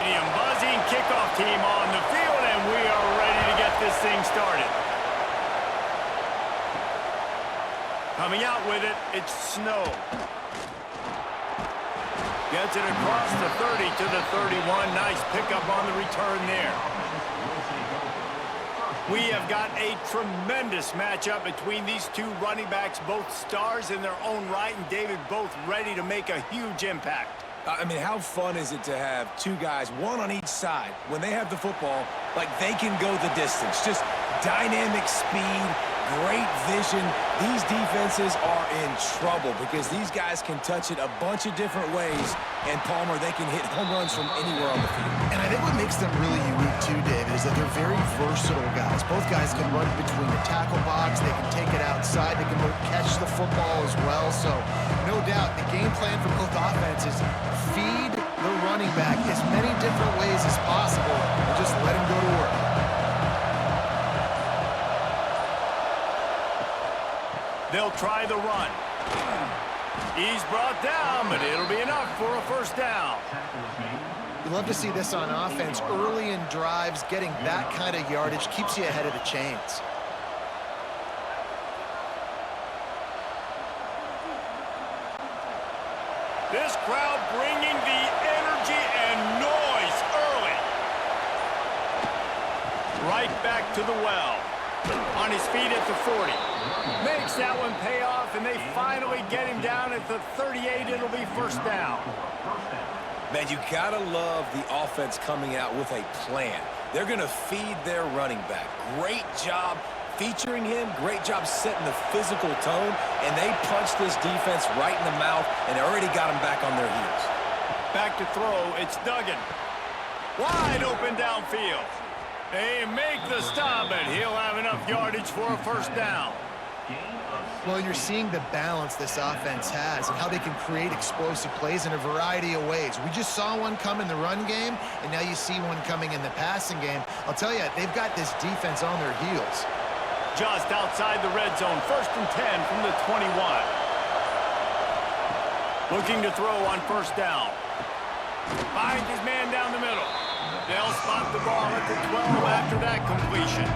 stadium. Buzzing kickoff team on the field, and we are ready to get this thing started. Coming out with it, it's Snow. Gets it across the 30 to the 31. Nice pickup on the return there. We have got a tremendous matchup between these two running backs, both stars in their own right, and David, both ready to make a huge impact. I mean, how fun is it to have two guys, one on each side, when they have the football, like they can go the distance. Just dynamic speed, great vision. These defenses are in trouble because these guys can touch it a bunch of different ways, and Palmer, they can hit home runs from anywhere on the field. And I think what makes them really unique too, David, is that they're very versatile guys. Both guys can run between the tackle box, they can take it outside, they can both catch the football as well. So no doubt the game plan for both offenses, feed the running back as many different ways as possible and just let him go to work. They'll try the run. He's brought down, but it'll be enough for a first down. You love to see this on offense. Early in drives, getting that kind of yardage keeps you ahead of the chains. This crowd bringing the energy and noise early. Right back to the well. On his feet at the 40. Makes that one pay off, and they finally get him down at the 38. It'll be first down. Man, you gotta love the offense coming out with a plan. They're gonna feed their running back. Great job featuring him. Great job setting the physical tone, and they punched this defense right in the mouth, and they already got him back on their heels. Back to throw. It's Duggan. Wide open downfield. They make the stop, and he'll have enough yardage for a first down. Well, you're seeing the balance this offense has and how they can create explosive plays in a variety of ways. We just saw one come in the run game, and now you see one coming in the passing game. I'll tell you, they've got this defense on their heels. Just outside the red zone, 1st and 10 from the 21. Looking to throw on first down. Finds his man down the middle. They'll spot the ball at the 12 after that completion.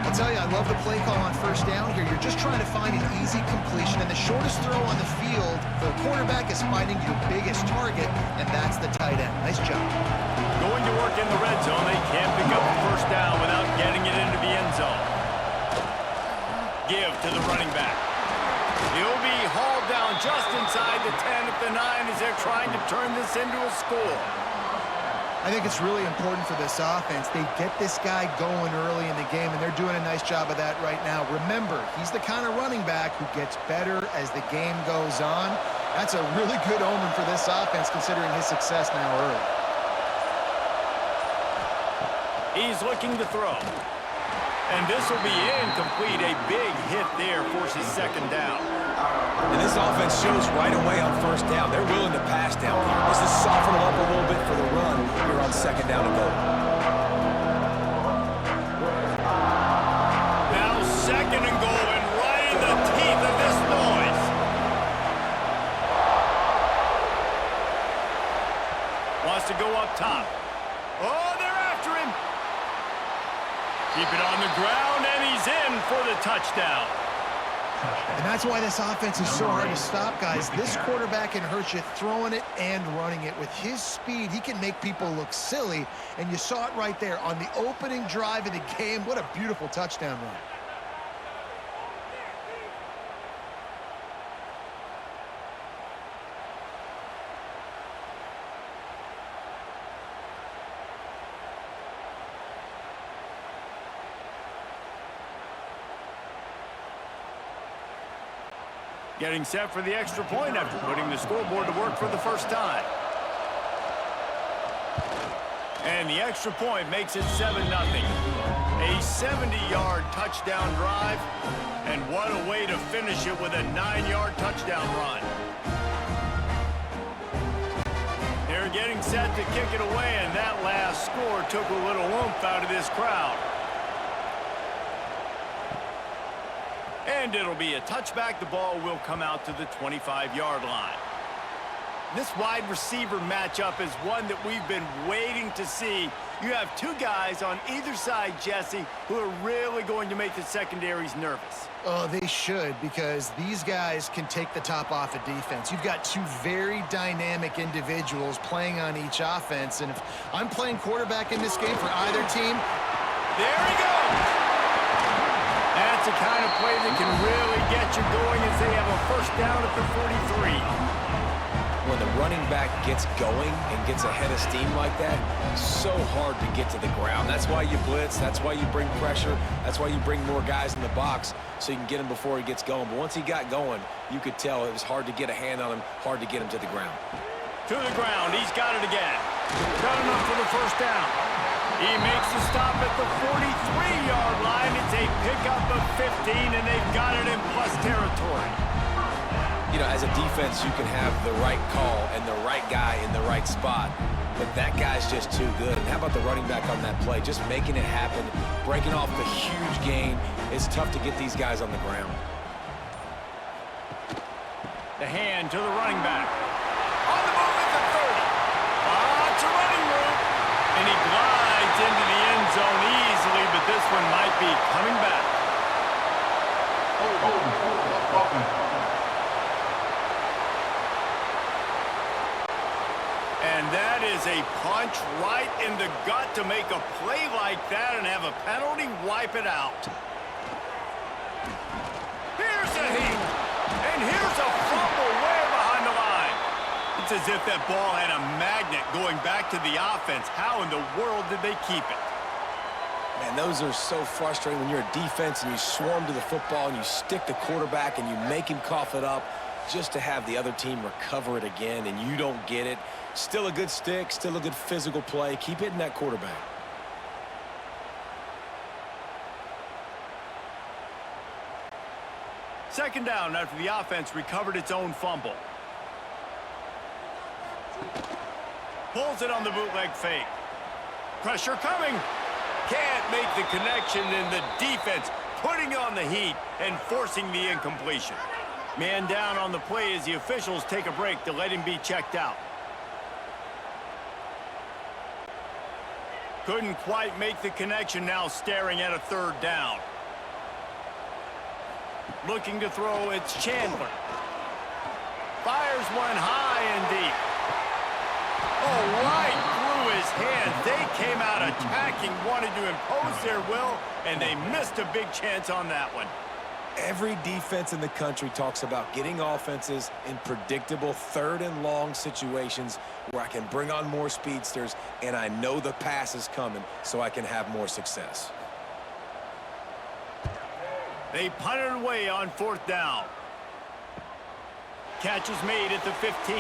I'll tell you, I love the play call on first down here. You're just trying to find an easy completion, and the shortest throw on the field for a quarterback is finding your biggest target, and that's the tight end. Nice job. Going to work in the red zone. They can't pick up the first down without getting it into the end zone. Give to the running back. He'll be hauled down just inside the 10 at the 9 as they're trying to turn this into a score. I think it's really important for this offense. They get this guy going early in the game, and they're doing a nice job of that right now. Remember, he's the kind of running back who gets better as the game goes on. That's a really good omen for this offense, considering his success now early. He's looking to throw. And this will be incomplete. A big hit there forces second down. And this offense shows right away on first down. They're willing to pass down here. This is softening up a little bit for the run here on second down and goal. Now second and goal, and right in the teeth of this noise. Wants to go up top. Oh, they're after him. Keep it on the ground, and he's in for the touchdown. And that's why this offense is so hard to stop, guys. This quarterback can hurt you throwing it and running it. With his speed, he can make people look silly, and you saw it right there on the opening drive of the game. What a beautiful touchdown run. Getting set for the extra point after putting the scoreboard to work for the first time. And the extra point makes it 7-0. A 70-yard touchdown drive, and what a way to finish it with a 9-yard touchdown run. They're getting set to kick it away, and that last score took a little oomph out of this crowd. And it'll be a touchback. The ball will come out to the 25-yard line. This wide receiver matchup is one that we've been waiting to see. You have two guys on either side, Jesse, who are really going to make the secondaries nervous. Oh, they should, because these guys can take the top off of defense. You've got two very dynamic individuals playing on each offense, and if I'm playing quarterback in this game for either team... There he goes! That's the kind of play that can really get you going as they have a first down at the 43. When the running back gets going and gets ahead of steam like that, so hard to get to the ground. That's why you blitz. That's why you bring pressure. That's why you bring more guys in the box so you can get him before he gets going. But once he got going, you could tell it was hard to get a hand on him, hard to get him to the ground. To the ground. He's got it again. Got enough for the first down. He makes the stop at the 43-yard line. It's a pickup of 15, and they've got it in plus territory. You know, as a defense, you can have the right call and the right guy in the right spot, but that guy's just too good. And how about the running back on that play? Just making it happen, breaking off the huge gain. It's tough to get these guys on the ground. The hand to the running back. On the move at the 30. Lots of running room. And he glides into the end zone easily, but this one might be coming back. And that is a punch right in the gut to make a play like that and have a penalty wipe it out. Here's a heat. And here's a fumble way behind the line. It's as if that ball had a magnet going back to the offense. How in the world did they keep it? Man, those are so frustrating when you're a defense and you swarm to the football and you stick the quarterback and you make him cough it up just to have the other team recover it again and you don't get it. Still a good stick, still a good physical play. Keep hitting that quarterback. Second down after the offense recovered its own fumble. Pulls it on the bootleg fake. Pressure coming. Can't make the connection, and the defense putting on the heat and forcing the incompletion. Man down on the play as the officials take a break to let him be checked out. Couldn't quite make the connection, now staring at a third down. Looking to throw, it's Chandler. Fires one high and deep. Oh, right through his hand. They came out attacking, wanted to impose their will, and they missed a big chance on that one. Every defense in the country talks about getting offenses in predictable third and long situations where I can bring on more speedsters and I know the pass is coming so I can have more success. They punt it away on fourth down. Catch is made at the 15.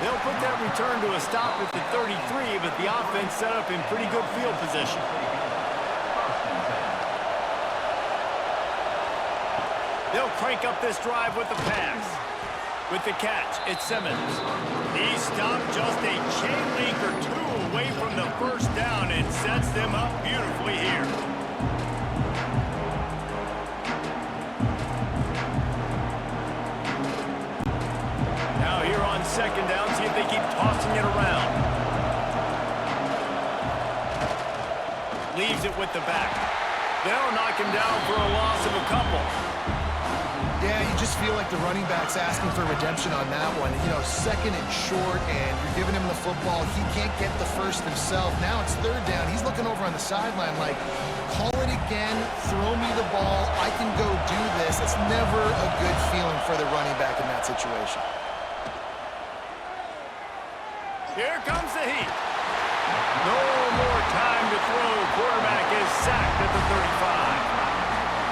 They'll put that return to a stop at the 33, but the offense set up in pretty good field position. They'll crank up this drive with the pass. With the catch, it's Simmons. He stopped just a chain link or two away from the first down and sets them up beautifully here. Now here on second down, see if they keep tossing it around. Leaves it with the back. They'll knock him down for a loss of a couple. Yeah, you just feel like the running back's asking for redemption on that one. You know, second and short, and you're giving him the football. He can't get the first himself. Now it's third down. He's looking over on the sideline like, call it again, throw me the ball, I can go do this. It's never a good feeling for the running back in that situation. Here comes the heat. No more time to throw. Quarterback is sacked at the 35.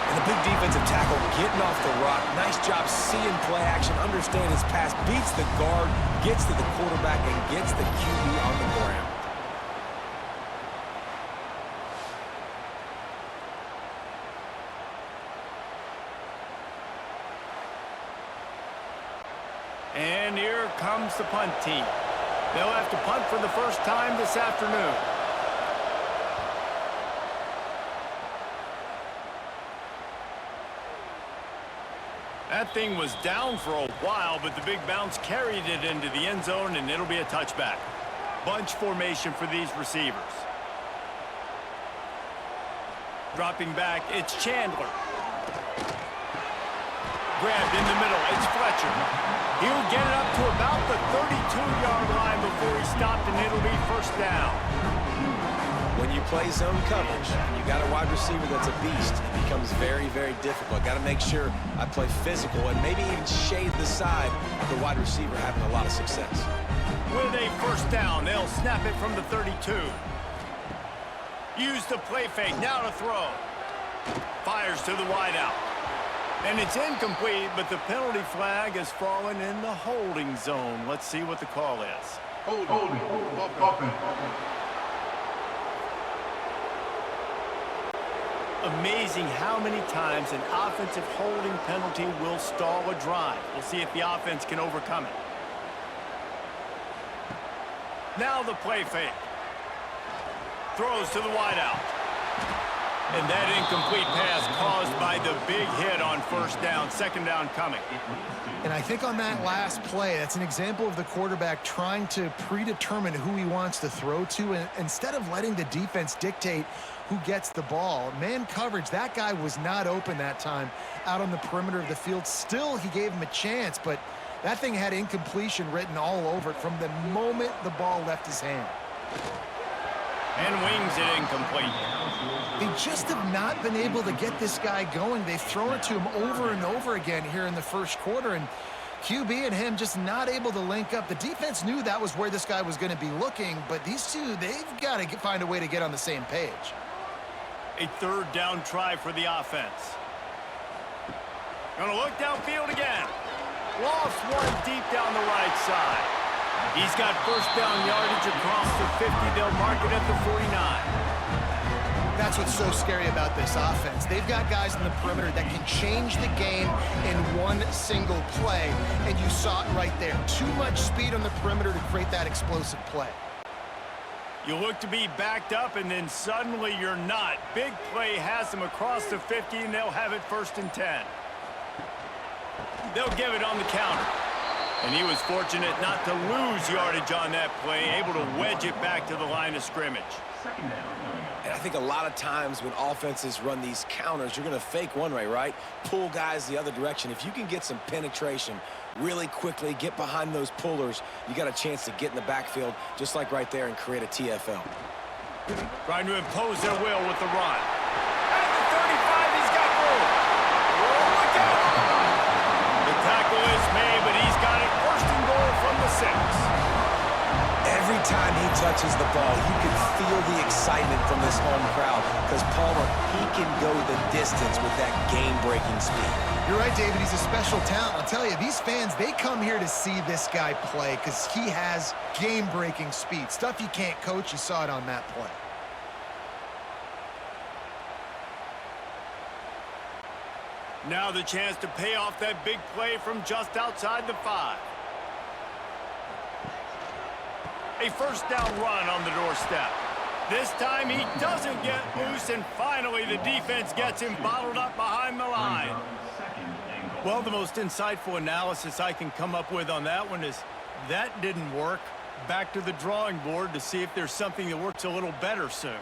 And the big defensive tackle getting off the rock. Nice job seeing play action, understand his pass, beats the guard, gets to the quarterback, and gets the QB on the ground. And here comes the punt team. They'll have to punt for the first time this afternoon. That thing was down for a while, but the big bounce carried it into the end zone, and it'll be a touchback. Bunch formation for these receivers. Dropping back, it's Chandler. Grabbed in the middle, it's Fletcher. He'll get it up to about the 32-yard line before he stopped, and it'll be first down. When you play zone coverage, and you got a wide receiver that's a beast, it becomes very, very difficult. Got to make sure I play physical and maybe even shade the side of the wide receiver having a lot of success. With a first down, they'll snap it from the 32. Use the play fake, now to throw. Fires to the wideout. And it's incomplete, but the penalty flag has fallen in the holding zone. Let's see what the call is. Holding. Amazing how many times an offensive holding penalty will stall a drive. We'll see if the offense can overcome it. Now the play fake. Throws to the wideout. And that incomplete pass caused by the big hit on first down. Second down coming. And I think on that last play, that's an example of the quarterback trying to predetermine who he wants to throw to, and instead of letting the defense dictate who gets the ball. Man coverage, that guy was not open that time out on the perimeter of the field. Still, he gave him a chance, but that thing had incompletion written all over it from the moment the ball left his hand. And wings it incomplete. They just have not been able to get this guy going. They've thrown it to him over and over again here in the first quarter, and QB and him just not able to link up. The defense knew that was where this guy was going to be looking, but these two, they've got to find a way to get on the same page. A third down try for the offense. Gonna look downfield again. Lost one deep down the right side. He's got first down yardage across the 50. They'll mark it at the 49. That's what's so scary about this offense. They've got guys in the perimeter that can change the game in one single play, and you saw it right there. Too much speed on the perimeter to create that explosive play. You look to be backed up, and then suddenly you're not. Big play has them across the 50, and they'll have it first and 10. They'll give it on the counter. And he was fortunate not to lose yardage on that play, able to wedge it back to the line of scrimmage. And I think a lot of times when offenses run these counters, you're going to fake one way, right? Pull guys the other direction. If you can get some penetration really quickly, get behind those pullers, you got a chance to get in the backfield, just like right there, and create a TFL. Trying to impose their will with the run. At the 35, he's got room. Oh, look out! The tackle is made, but he's got it first and goal from the 6. Every time he touches the ball, you can feel the excitement from this home crowd because Palmer, he can go the distance with that game-breaking speed. You're right, David. He's a special talent. I'll tell you, these fans, they come here to see this guy play because he has game-breaking speed. Stuff you can't coach. You saw it on that play. Now the chance to pay off that big play from just outside the 5. A first down run on the doorstep. This time he doesn't get loose, and finally the defense gets him bottled up behind the line. Well, the most insightful analysis I can come up with on that one is that didn't work. Back to the drawing board to see if there's something that works a little better soon.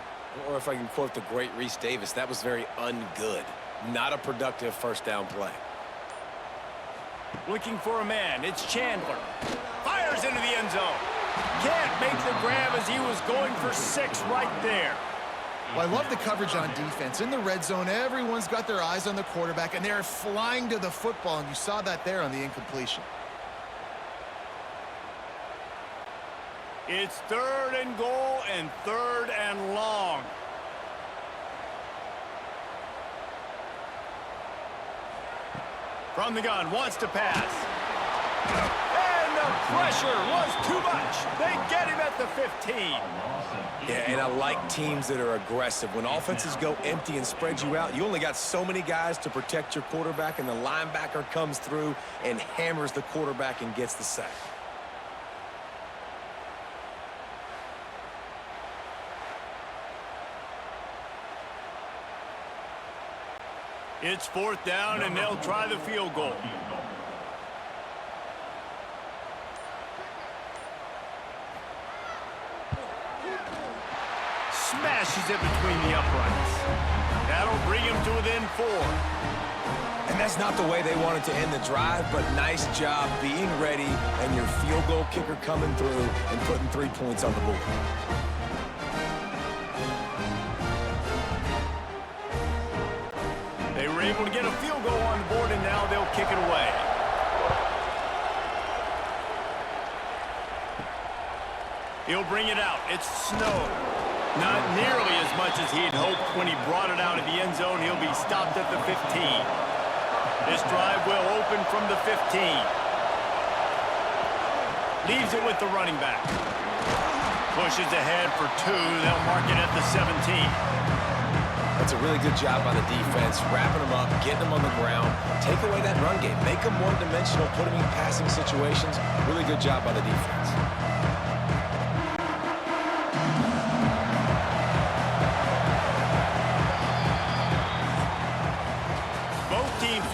Or if I can quote the great Reese Davis, that was very ungood. Not a productive first down play. Looking for a man. It's Chandler. Fires into the end zone. Can't make the grab as he was going for 6 right there. Well, I love the coverage on defense. In the red zone, everyone's got their eyes on the quarterback, and they're flying to the football, and you saw that there on the incompletion. It's 3rd and goal and 3rd and long. From the gun, wants to pass. And the pressure was too much. They get him at the 15. Yeah, and I like teams that are aggressive. When offenses go empty and spread you out, you only got so many guys to protect your quarterback, and the linebacker comes through and hammers the quarterback and gets the sack. It's 4th down, and they'll try the field goal. Smashes it between the uprights. That'll bring him to within 4. And that's not the way they wanted to end the drive, but nice job being ready and your field goal kicker coming through and putting 3 points on the board. They were able to get a field goal on the board, and now they'll kick it away. He'll bring it out. It's snow. Not nearly as much as he'd hoped when he brought it out of the end zone. He'll be stopped at the 15. This drive will open from the 15. Leaves it with the running back. Pushes ahead for 2. They'll mark it at the 17. That's a really good job by the defense, wrapping them up, getting them on the ground, take away that run game, make them one-dimensional, put them in passing situations. Really good job by the defense.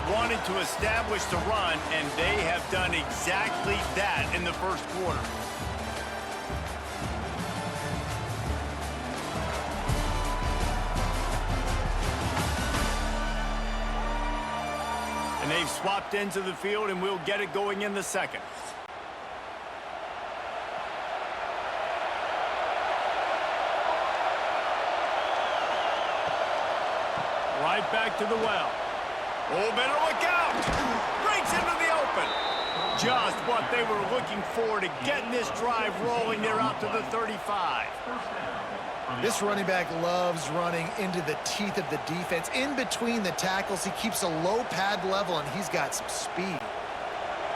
Wanted to establish the run, and they have done exactly that in the first quarter. And they've swapped into the field, and we'll get it going in the second. Right back to the well. Oh, better look out! Breaks into the open. Just what they were looking for to get this drive rolling. They're out to the 35. This running back loves running into the teeth of the defense. In between the tackles, he keeps a low pad level, and he's got some speed.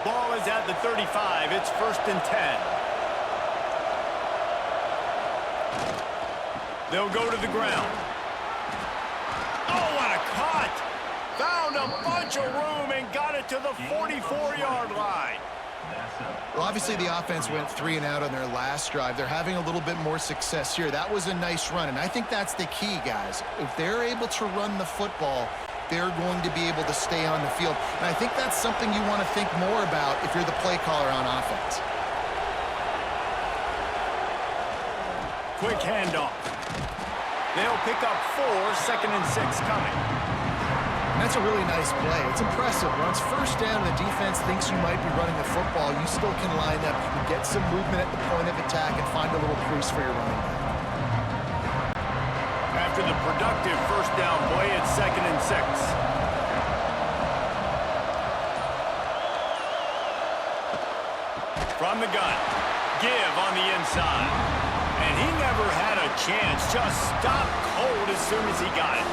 Ball is at the 35. It's 1st and 10. They'll go to the ground. Oh, what a cut! Found a bunch of room and got it to the 44-yard line. Well, obviously the offense went 3 and out on their last drive. They're having a little bit more success here. That was a nice run, and I think that's the key, guys. If they're able to run the football, they're going to be able to stay on the field. And I think that's something you want to think more about if you're the play caller on offense. Quick handoff. They'll pick up 4, 2nd and 6 coming. That's a really nice play. It's impressive. Once 1st down and the defense thinks you might be running the football, you still can line up. You can get some movement at the point of attack and find a little crease for your running back. After the productive 1st down play, it's 2nd and 6. From the gun, give on the inside. And he never had a chance. Just stopped cold as soon as he got it.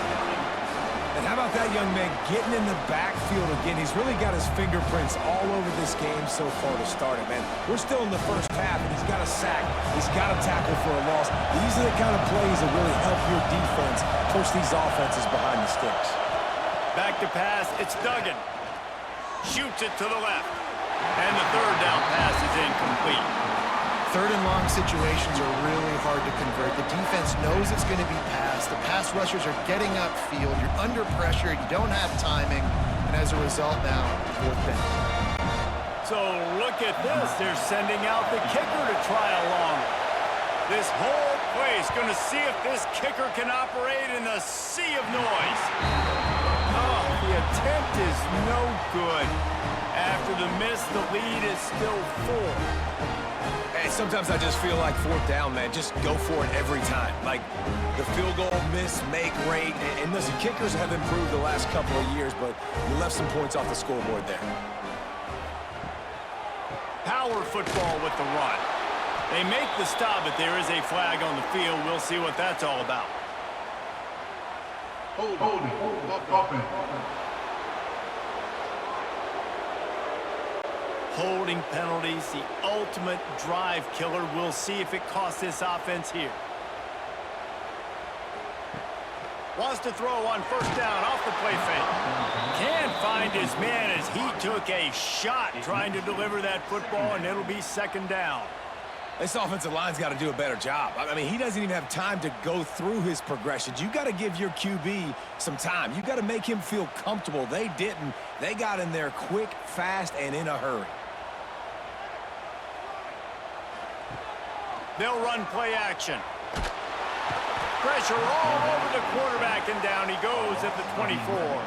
And how about that young man getting in the backfield again? He's really got his fingerprints all over this game so far to start it, man. We're still in the first half, and he's got a sack. He's got a tackle for a loss. These are the kind of plays that really help your defense push these offenses behind the sticks. Back to pass. It's Duggan. Shoots it to the left. And the 3rd down pass is incomplete. 3rd and long situations are really hard to convert. The defense knows it's going to be passed. The pass rushers are getting upfield. You're under pressure. You don't have timing. And as a result now, 4th down. So look at this. They're sending out the kicker to try along. This whole place going to see if this kicker can operate in the sea of noise. Oh, the attempt is no good. After the miss, the lead is still 4. And sometimes I just feel like 4th down, man. Just go for it every time. Like the field goal miss, make rate. And listen, kickers have improved the last couple of years, but you left some points off the scoreboard there. Power football with the run. They make the stop, but there is a flag on the field. We'll see what that's all about. Holding. Holding penalties, the ultimate drive killer. We'll see if it costs this offense here. Wants to throw on 1st down off the play fake. Can't find his man as he took a shot trying to deliver that football, and it'll be 2nd down. This offensive line's got to do a better job. I mean, he doesn't even have time to go through his progressions. You got to give your QB some time. You got to make him feel comfortable. They didn't. They got in there quick, fast, and in a hurry. They'll run play action. Pressure all over the quarterback, and down he goes at the 24.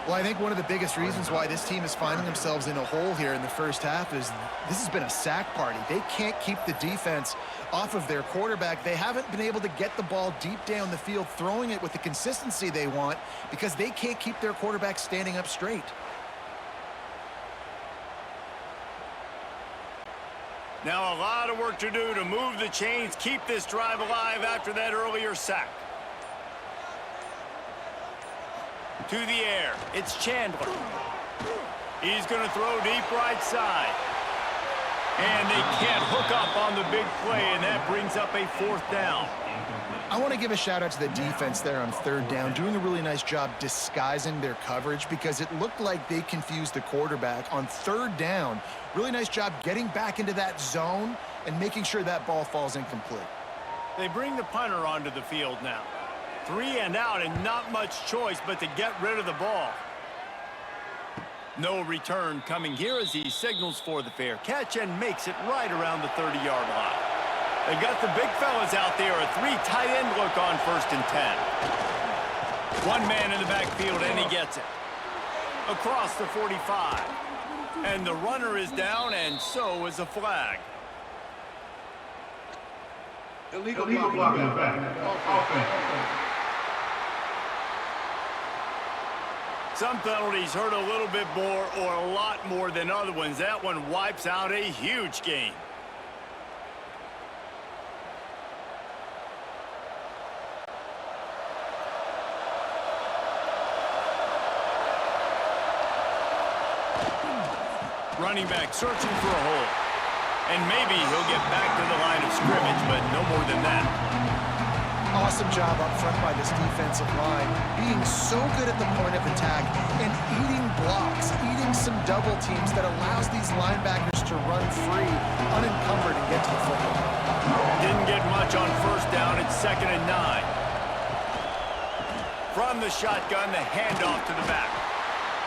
Well, I think one of the biggest reasons why this team is finding themselves in a hole here in the first half is this has been a sack party. They can't keep the defense off of their quarterback. They haven't been able to get the ball deep down the field, throwing it with the consistency they want because they can't keep their quarterback standing up straight. Now a lot of work to do to move the chains, keep this drive alive after that earlier sack. To the air, it's Chandler. He's going to throw deep right side. And they can't hook up on the big play, and that brings up a 4th down. I want to give a shout out to the defense there on 3rd down, doing a really nice job disguising their coverage because it looked like they confused the quarterback on 3rd down. Really nice job getting back into that zone and making sure that ball falls incomplete. They bring the punter onto the field now. 3 and out and not much choice but to get rid of the ball. No return coming here as he signals for the fair catch and makes it right around the 30-yard line. They've got the big fellas out there, a 3 tight end look on 1st and 10. One man in the backfield and he gets it. Across the 45. And the runner is down and so is a flag. Illegal blocking the back. Offense. Some penalties hurt a little bit more or a lot more than other ones. That one wipes out a huge game. Running back searching for a hole. And maybe he'll get back to the line of scrimmage, but no more than that. Awesome job up front by this defensive line, being so good at the point of attack and eating blocks, eating some double teams that allows these linebackers to run free, unencumbered, and get to the football. Didn't get much on 1st down. It's 2nd and 9. From the shotgun, the handoff to the back.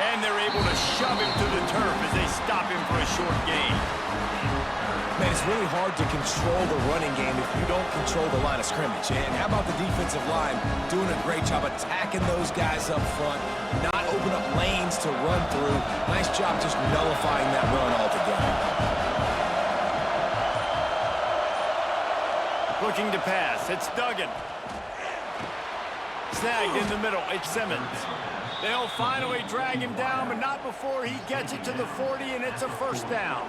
And they're able to shove him to the turf as they stop him for a short gain. Man, it's really hard to control the running game if you don't control the line of scrimmage. And how about the defensive line doing a great job attacking those guys up front, not open up lanes to run through. Nice job just nullifying that run altogether. Looking to pass. It's Duggan. Snagged in the middle. It's Simmons. They'll finally drag him down, but not before he gets it to the 40, and it's a 1st down.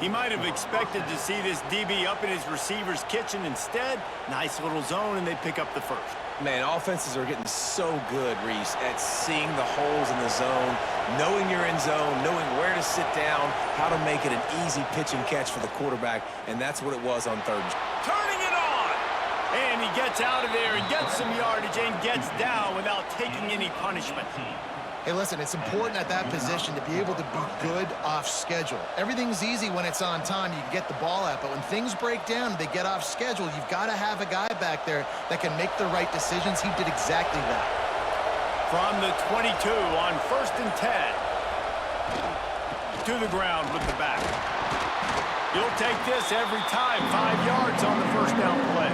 He might have expected to see this DB up in his receiver's kitchen. Instead, nice little zone, and they pick up the 1st. Man, offenses are getting so good, Reese, at seeing the holes in the zone, knowing you're in zone, knowing where to sit down, how to make it an easy pitch and catch for the quarterback, and that's what it was on 3rd. Turning it on! And he gets out of there and gets some yardage and gets down without taking any punishment. Hey, listen, it's important at that position to be able to be good off schedule. Everything's easy when it's on time. You can get the ball out, but when things break down, they get off schedule. You've got to have a guy back there that can make the right decisions. He did exactly that. From the 22 on 1st and 10. To the ground with the back. You'll take this every time. 5 yards on the 1st down play.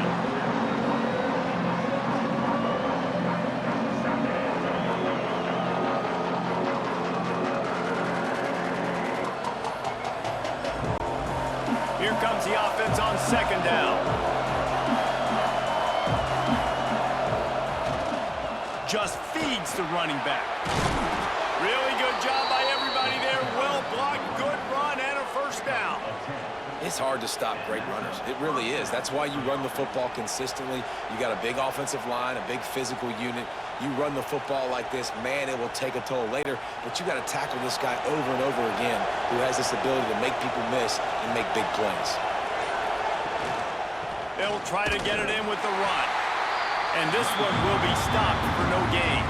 Here comes the offense on 2nd down. Just feeds the running back. Really good job by everybody there. Well blocked, good run, and a 1st down. It's hard to stop great runners. It really is. That's why you run the football consistently. You got a big offensive line, a big physical unit. You run the football like this, man, it will take a toll later, but you got to tackle this guy over and over again who has this ability to make people miss and make big plays. They'll try to get it in with the run. And this one will be stopped for no gain.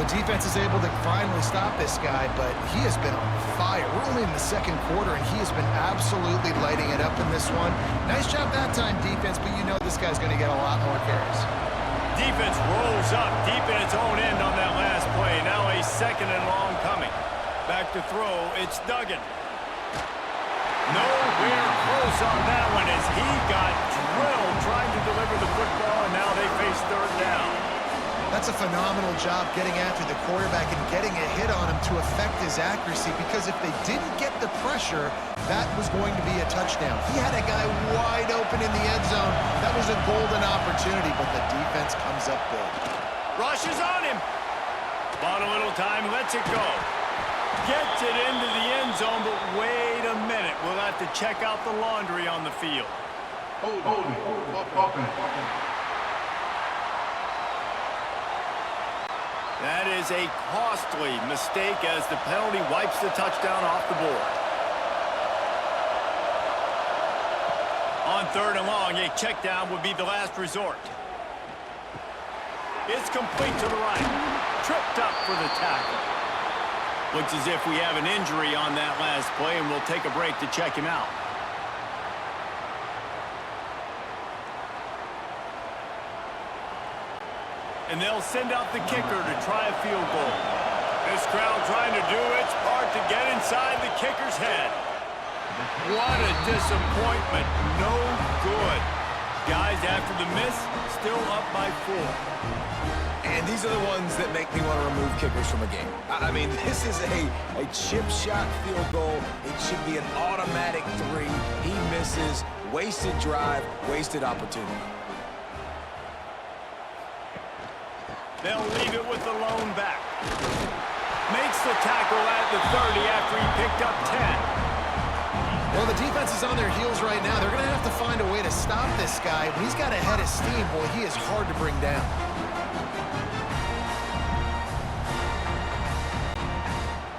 The the defense is able to finally stop this guy, but he has been on fire. We're only in the second quarter, and he has been absolutely lighting it up in this one. Nice job that time, defense, but you know this guy's going to get a lot more carries. Defense rolls up deep in its own end on that last play. Now a second and long coming. Back to throw, it's Duggan. Nowhere close on that one as he got drilled trying to deliver the football, and now they face third down. That's a phenomenal job getting after the quarterback and getting a hit on him to affect his accuracy, because if they didn't get the pressure, that was going to be a touchdown. He had a guy wide open in the end zone. That was a golden opportunity, but the defense comes up big. Rushes on him. Bought a little time, lets it go. Gets it into the end zone, but wait a minute. We'll have to check out the laundry on the field. Holding. Offense. That is a costly mistake as the penalty wipes the touchdown off the board. On third and long, a check down would be the last resort. It's complete to the right. Tripped up for the tackle. Looks as if we have an injury on that last play, and we'll take a break to check him out. And they'll send out the kicker to try a field goal. This crowd trying to do its part to get inside the kicker's head. What a disappointment. No good. Guys, after the miss, still up by 4. And these are the ones that make me want to remove kickers from a game. I mean, this is a chip shot field goal. It should be an automatic 3. He misses. Wasted drive, wasted opportunity. They'll leave it with the lone back. Makes the tackle at the 30 after he picked up 10. Well, the defense is on their heels right now. They're going to have to find a way to stop this guy. When he's got a head of steam, boy, he is hard to bring down.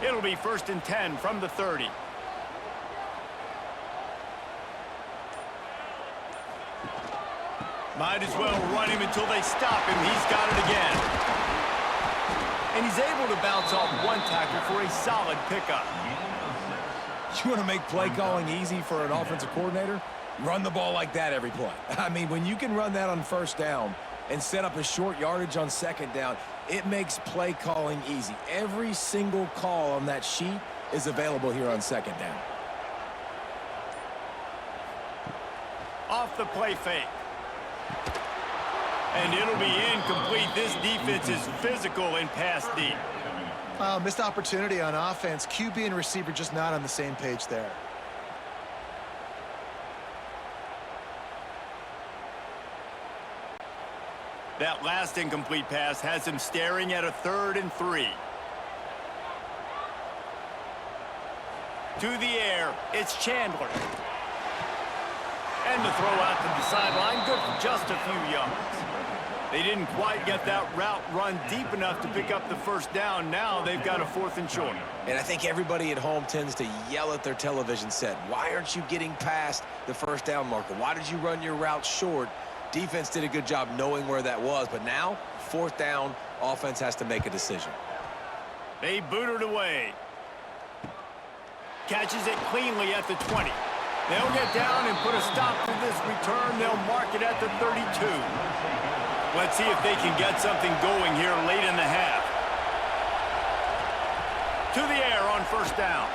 It'll be 1st and 10 from the 30. Might as well run him until they stop him. He's got it again. And he's able to bounce off one tackle for a solid pickup. You want to make play calling easy for an offensive coordinator? Run the ball like that every play. I mean, when you can run that on first down and set up a short yardage on second down, it makes play calling easy. Every single call on that sheet is available here on second down. Off the play fake. And it'll be incomplete. This defense is physical and pass deep. Missed opportunity on offense. QB and receiver just not on the same page there. That last incomplete pass has him staring at a 3rd and 3. To the air, it's Chandler. And the throw out to the sideline, good for just a few yards. They didn't quite get that route run deep enough to pick up the first down. Now they've got a 4th and short. And I think everybody at home tends to yell at their television set. Why aren't you getting past the first down marker? Why did you run your route short? Defense did a good job knowing where that was. But now, 4th down, offense has to make a decision. They boot it away. Catches it cleanly at the 20. They'll get down and put a stop to this return. They'll mark it at the 32. Let's see if they can get something going here late in the half. To the air on first down.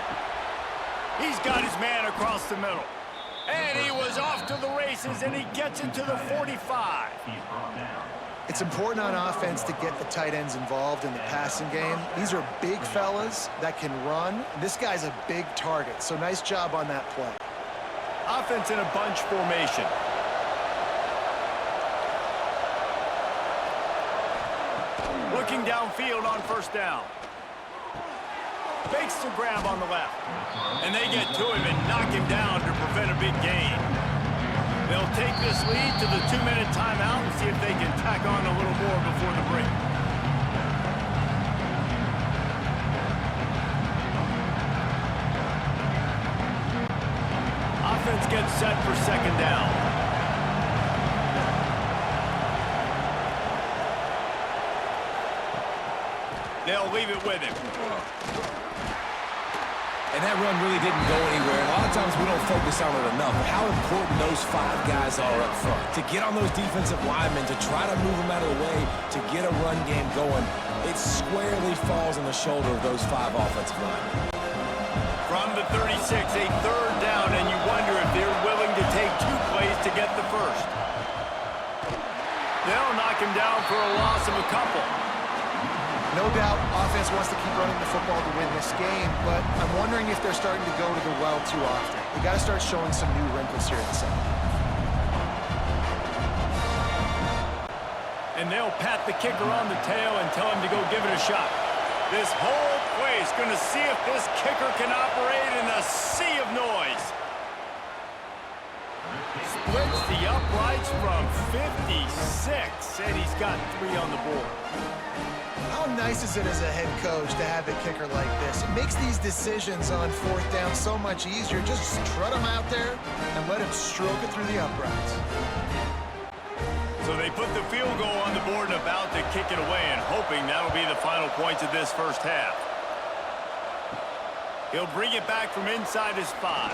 He's got his man across the middle. And he was off to the races, and he gets it to the 45. It's important on offense to get the tight ends involved in the passing game. These are big fellas that can run. This guy's a big target, so nice job on that play. Offense in a bunch formation. Looking downfield on first down. Fakes the grab on the left. And they get to him and knock him down to prevent a big gain. They'll take this lead to the 2-minute timeout and see if they can tack on a little more before the break. Offense gets set for second down. They'll leave it with him. And that run really didn't go anywhere. And a lot of times we don't focus on it enough. How important those 5 guys are up front. To get on those defensive linemen, to try to move them out of the way, to get a run game going, it squarely falls on the shoulder of those 5 offensive linemen. From the 36, a third down, and you wonder if they're willing to take 2 plays to get the first. They'll knock him down for a loss of a couple. No doubt, offense wants to keep running the football to win this game, but I'm wondering if they're starting to go to the well too often. They got to start showing some new wrinkles here in the second half. And they'll pat the kicker on the tail and tell him to go give it a shot. This whole place going to see if this kicker can operate in a sea of noise. Splits the uprights from 56, and he's got 3 on the board. How nice is it as a head coach to have a kicker like this? It makes these decisions on 4th down so much easier. Just strut him out there and let him stroke it through the uprights. So they put the field goal on the board and about to kick it away, and hoping that'll be the final points of this first half. He'll bring it back from inside his 5.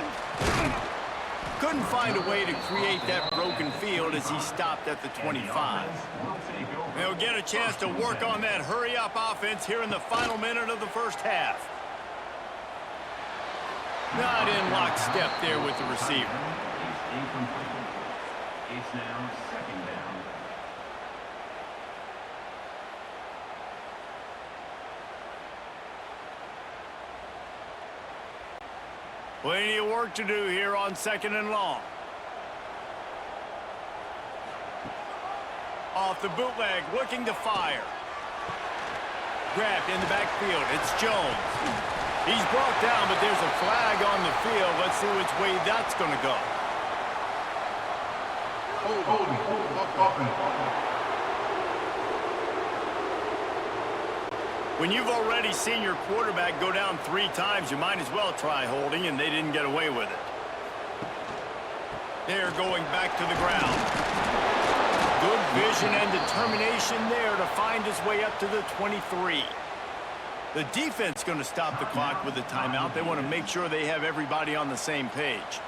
Couldn't find a way to create that broken field as he stopped at the 25. They'll get a chance to work on that hurry-up offense here in the final minute of the first half. Not in lockstep there with the receiver. It's now 2nd down. Plenty of work to do here on 2nd and long. Off the bootleg, looking to fire. Grabbed in the backfield. It's Jones. He's brought down, but there's a flag on the field. Let's see which way that's going to go. Holding. When you've already seen your quarterback go down 3 times, you might as well try holding, and they didn't get away with it. They're going back to the ground. Good vision and determination there to find his way up to the 23. The defense going to stop the clock with a timeout. They want to make sure they have everybody on the same page.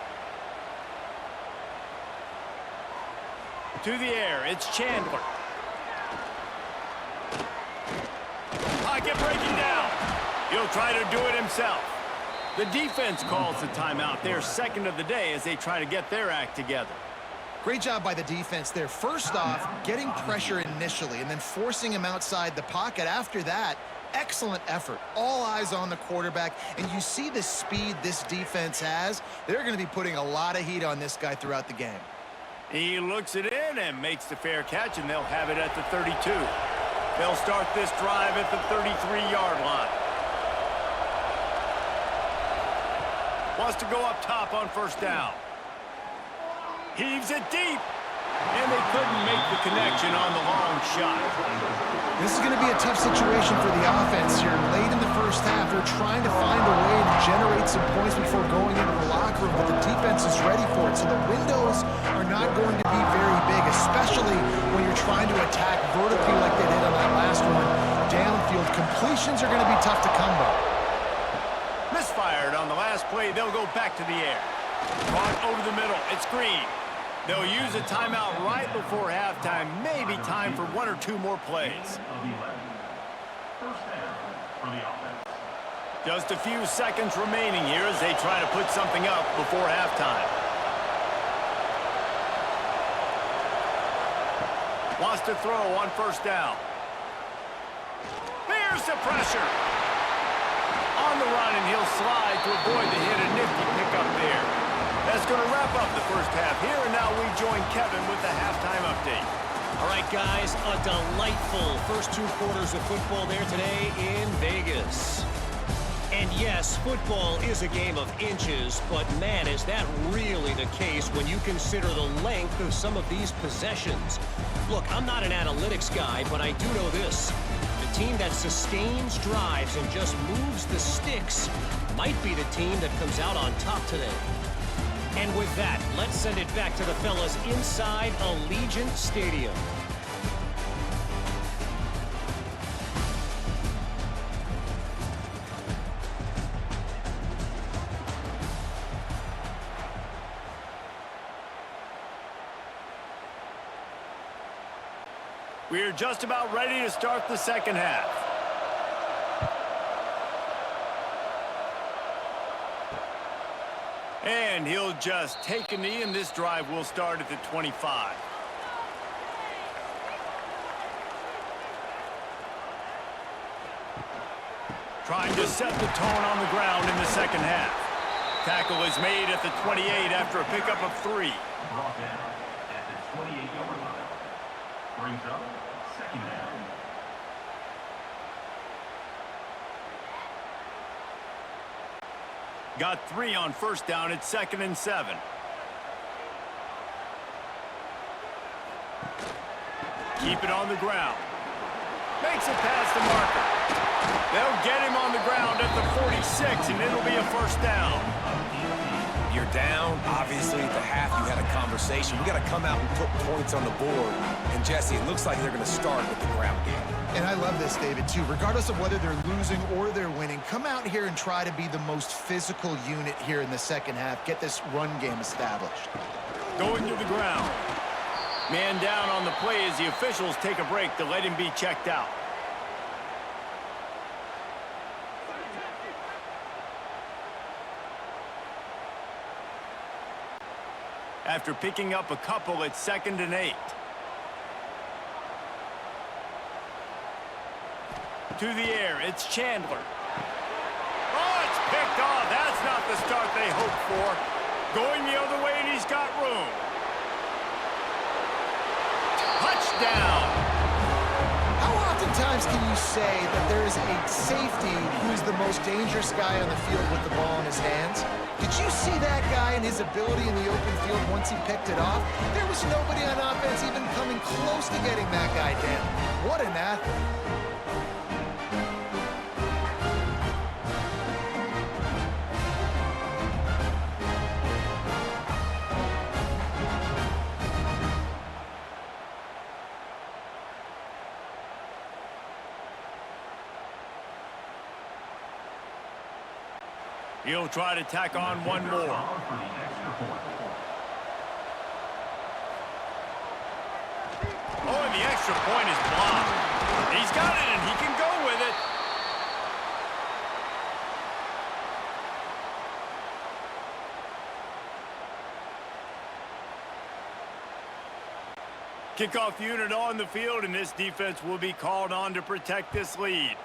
To the air, it's Chandler. Pocket breaking down. He'll try to do it himself. The defense calls the timeout. They're 2nd of the day as they try to get their act together. Great job by the defense there. First off, getting pressure initially and then forcing him outside the pocket. After that, excellent effort. All eyes on the quarterback. And you see the speed this defense has. They're going to be putting a lot of heat on this guy throughout the game. He looks it in and makes the fair catch, and they'll have it at the 32. They'll start this drive at the 33-yard line. Wants to go up top on 1st down. Heaves it deep. And they couldn't make the connection on the long shot. This is going to be a tough situation for the offense here. Late in the first half, they're trying to find a way to generate some points before going into the locker room, but the defense is ready for it. So the windows are not going to be very big, especially when you're trying to attack vertically like they did on that last one. Downfield completions are going to be tough to come by. Misfired on the last play. They'll go back to the air. Caught over the middle. It's Green. They'll use a timeout right before halftime. Maybe time for 1 or 2 more plays. Just a few seconds remaining here as they try to put something up before halftime. Wants to throw on 1st down. There's the pressure. On the run, and he'll slide to avoid the hit. A nifty pickup there. That's going to wrap up the first half here, and now we join Kevin with the halftime update. All right, guys, a delightful first 2 quarters of football there today in Vegas. And yes, football is a game of inches, but man, is that really the case when you consider the length of some of these possessions. Look, I'm not an analytics guy, but I do know this. The team that sustains drives and just moves the sticks might be the team that comes out on top today. And with that, let's send it back to the fellas inside Allegiant Stadium. We're just about ready to start the second half. And he'll just take a knee, and this drive will start at the 25. Trying to set the tone on the ground in the second half. Tackle is made at the 28 after a pickup of 3. Brought down at the 28-yard line. Brings up second down. Got 3 on first down at 2nd and 7. Keep it on the ground. Makes it past the marker. They'll get him on the ground at the 46, and it'll be a first down. You're down. Obviously, at the half, you had a conversation. We got to come out and put points on the board. And, Jesse, it looks like they're going to start with the ground game. And I love this, David, too. Regardless of whether they're losing or they're winning, come out here and try to be the most physical unit here in the second half. Get this run game established. Going to the ground. Man down on the play as the officials take a break to let him be checked out. After picking up a couple at 2nd and 8. To the air, it's Chandler. Oh, it's picked off. That's not the start they hoped for. Going the other way, and he's got room. Touchdown! How oftentimes can you say that there is a safety who's the most dangerous guy on the field with the ball in his hands? Did you see that guy and his ability in the open field once he picked it off? There was nobody on offense even coming close to getting that guy down. What an athlete. He'll try to tack on one more. Oh, and the extra point is blocked. He's got it, and he can go with it. Kickoff unit on the field, and this defense will be called on to protect this lead.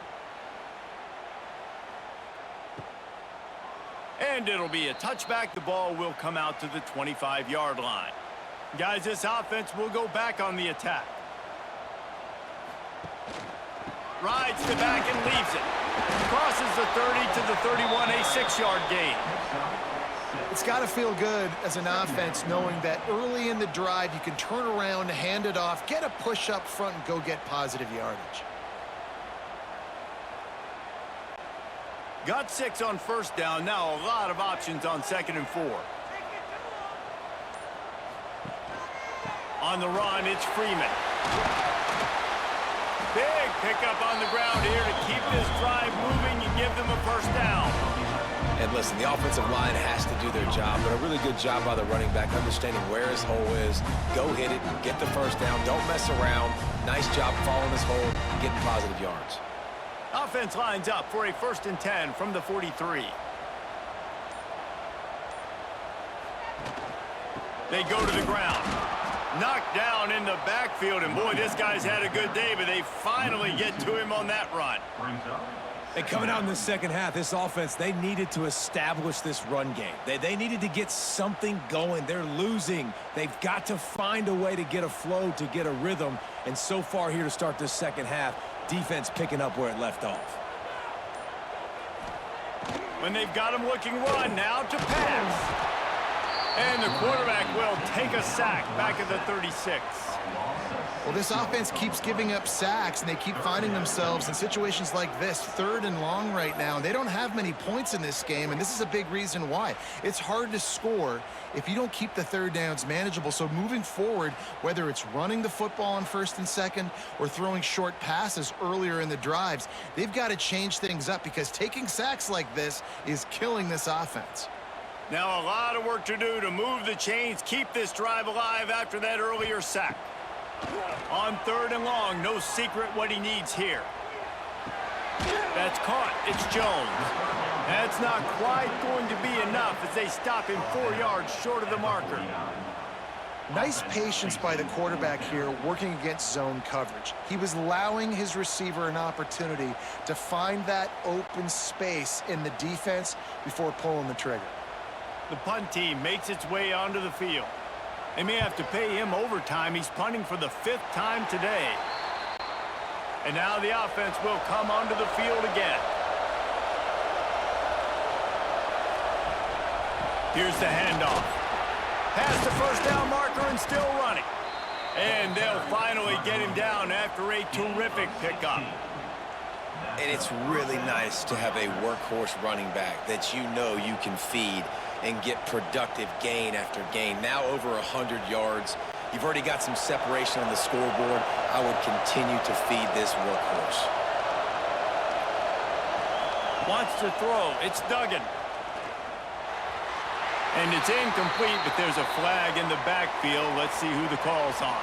And it'll be a touchback. The ball will come out to the 25-yard line. Guys, this offense will go back on the attack. Rides to back and leaves it. Crosses the 30 to the 31, a 6-yard gain. It's got to feel good as an offense knowing that early in the drive you can turn around, hand it off, get a push up front, and go get positive yardage. Got 6 on first down. Now a lot of options on 2nd and 4. On the run, it's Freeman. Big pickup on the ground here to keep this drive moving and give them a first down. And listen, the offensive line has to do their job, but a really good job by the running back, understanding where his hole is. Go hit it, get the first down, don't mess around. Nice job following his hole, getting positive yards. Offense lines up for a 1st and 10 from the 43. They go to the ground. Knocked down in the backfield, and boy, this guy's had a good day, but they finally get to him on that run. And coming out in the second half, this offense, they needed to establish this run game. They needed to get something going. They're losing. They've got to find a way to get a flow, to get a rhythm. And so far here to start this second half, defense picking up where it left off. When they've got him looking run, now to pass. And the quarterback will take a sack back at the 36. Well, this offense keeps giving up sacks, and they keep finding themselves in situations like this, 3rd and long right now. They don't have many points in this game, and this is a big reason why. It's hard to score if you don't keep the 3rd downs manageable. So moving forward, whether it's running the football on 1st and 2nd or throwing short passes earlier in the drives, they've got to change things up because taking sacks like this is killing this offense. Now a lot of work to do to move the chains, keep this drive alive after that earlier sack. On 3rd and long, no secret what he needs here. That's caught. It's Jones. That's not quite going to be enough as they stop him 4 yards short of the marker. Nice patience by the quarterback here, working against zone coverage. He was allowing his receiver an opportunity to find that open space in the defense before pulling the trigger. The punt team makes its way onto the field. They may have to pay him overtime. He's punting for the 5th time today. And now the offense will come onto the field again. Here's the handoff. Past the first down marker and still running. And they'll finally get him down after a terrific pickup. And it's really nice to have a workhorse running back that you know you can feed and get productive gain after gain. Now over 100 yards. You've already got some separation on the scoreboard. I would continue to feed this workhorse. Wants to throw. It's Duggan. And it's incomplete, but there's a flag in the backfield. Let's see who the call's on.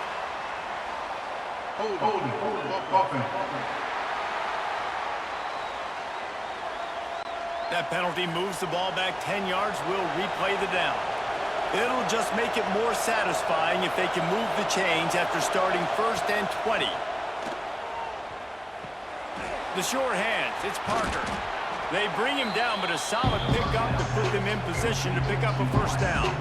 That penalty moves the ball back 10 yards. We'll replay the down. It'll just make it more satisfying if they can move the chains after starting 1st and 20. The short hands, it's Parker. They bring him down, but a solid pickup to put them in position to pick up a 1st down.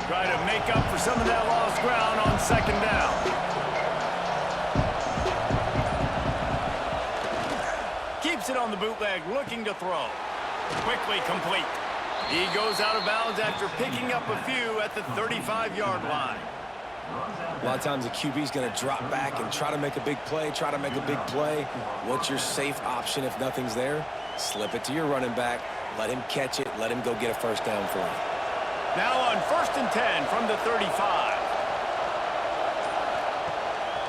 Try to make up for some of that lost ground on 2nd down. Keeps it on the bootleg, looking to throw. Quickly complete. He goes out of bounds after picking up a few at the 35-yard line. A lot of times the QB's going to drop back and try to make a big play, What's your safe option if nothing's there? Slip it to your running back, let him catch it, let him go get a 1st down for you. Now on 1st and 10 from the 35.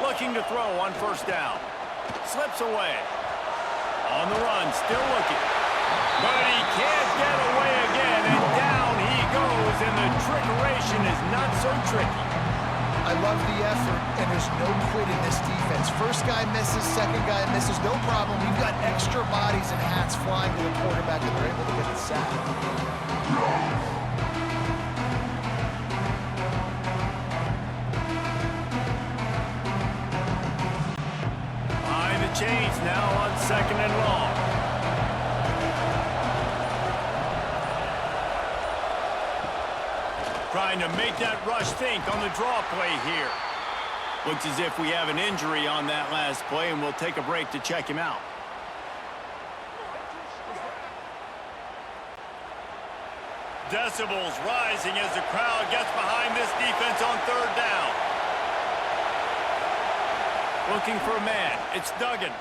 Looking to throw on 1st down. Slips away. On the run, still looking. But he can't get away again, and down he goes, and the trickeration is not so tricky. I love the effort, and there's no quit in this defense. First guy misses, second guy misses, no problem. We've got extra bodies and hats flying to the quarterback, and they're able to get the sack. Behind the chains now on 2nd and long. Trying to make that rush think on the draw play here. Looks as if we have an injury on that last play, and we'll take a break to check him out. Decibels rising as the crowd gets behind this defense on 3rd down. Looking for a man. It's Duggan.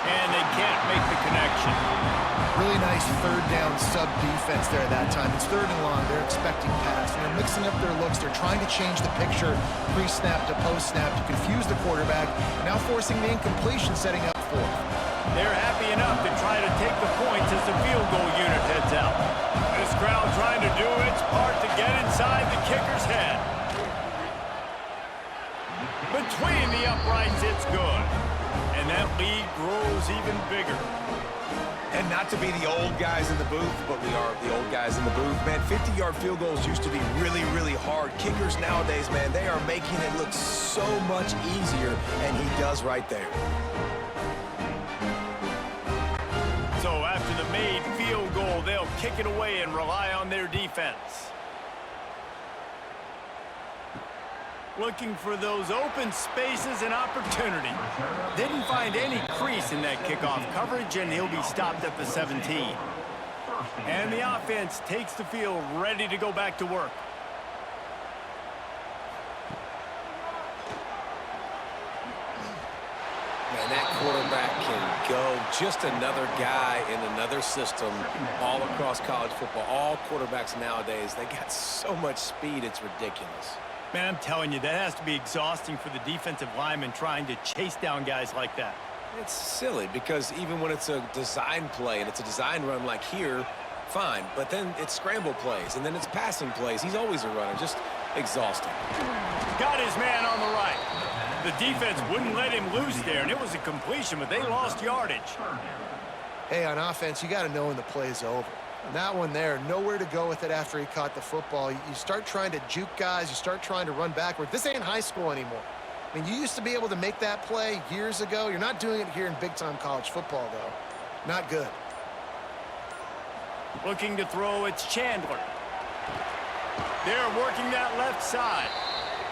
And they can't make the connection. Really nice 3rd down sub defense there at that time. It's 3rd and long. They're expecting pass, and they're mixing up their looks. They're trying to change the picture pre-snap to post-snap to confuse the quarterback, now forcing the incompletion, setting up 4th. They're happy enough to try to take the points as the field goal unit heads out. This crowd trying to do its part to get inside the kicker's head. Between the uprights, it's good. And that lead grows even bigger. And not to be the old guys in the booth, but we are the old guys in the booth. Man, 50-yard field goals used to be really, really hard. Kickers nowadays, man, they are making it look so much easier, and he does right there. So after the made field goal, they'll kick it away and rely on their defense. Looking for those open spaces and opportunity. Didn't find any crease in that kickoff coverage, and he'll be stopped at the 17. And the offense takes the field ready to go back to work. Man, that quarterback can go. Just another guy in another system all across college football. All quarterbacks nowadays, they got so much speed, it's ridiculous. Man, I'm telling you, that has to be exhausting for the defensive lineman trying to chase down guys like that. It's silly because even when it's a design play and it's a design run like here, fine. But then it's scramble plays and then it's passing plays. He's always a runner. Just exhausting. Got his man on the right. The defense wouldn't let him loose there, and it was a completion, but they lost yardage. Hey, on offense, you got to know when the play is over. And that one there, nowhere to go with it after he caught the football. You start trying to juke guys. You start trying to run backward. This ain't high school anymore. I mean, you used to be able to make that play years ago. You're not doing it here in big-time college football, though. Not good. Looking to throw, it's Chandler. They're working that left side.